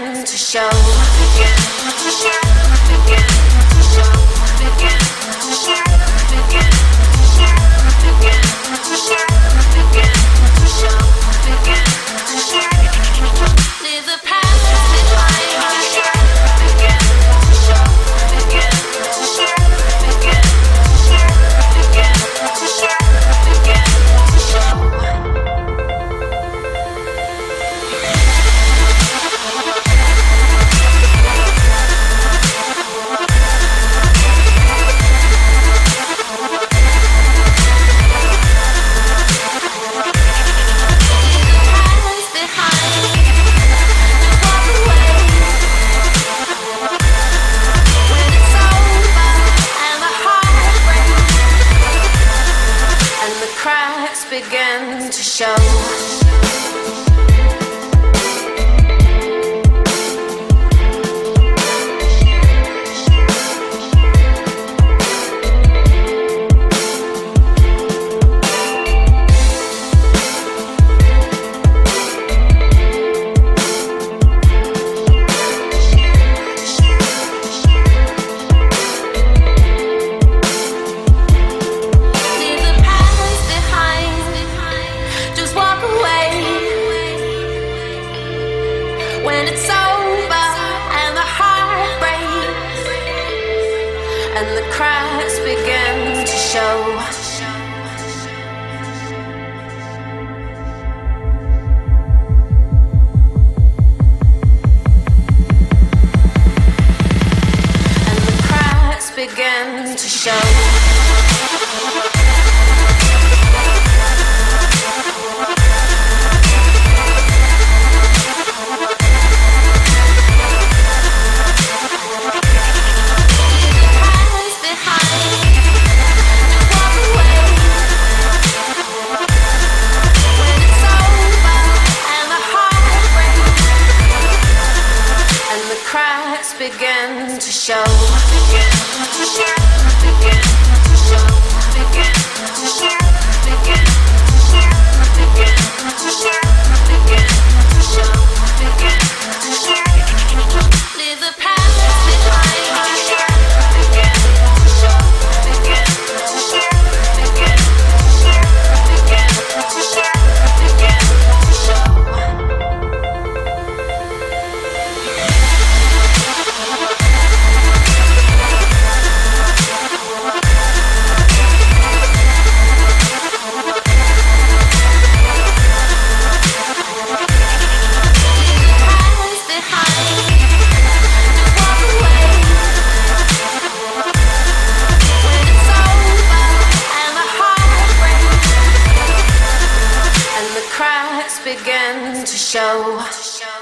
begin to show. Begin to show. Begin to show. Begin to show. Begin to show. Begin to show. Begin to show. Begin to show. Leave the past behind. Begin to show. Begin to show. Begin to show. Begin to show. Begin to show. Begin to show. When it's over and the heart breaks and the cracks begin to show. And the cracks begin to show. Begin to show. Begin to show. Begin to show. Begin to show. Begin to show. Begin to show. Begin to show. Begin to show. Leave the past behind. Begin to show. Begin to show. Begin to show. Begin to show. Begin to show. Begin to show.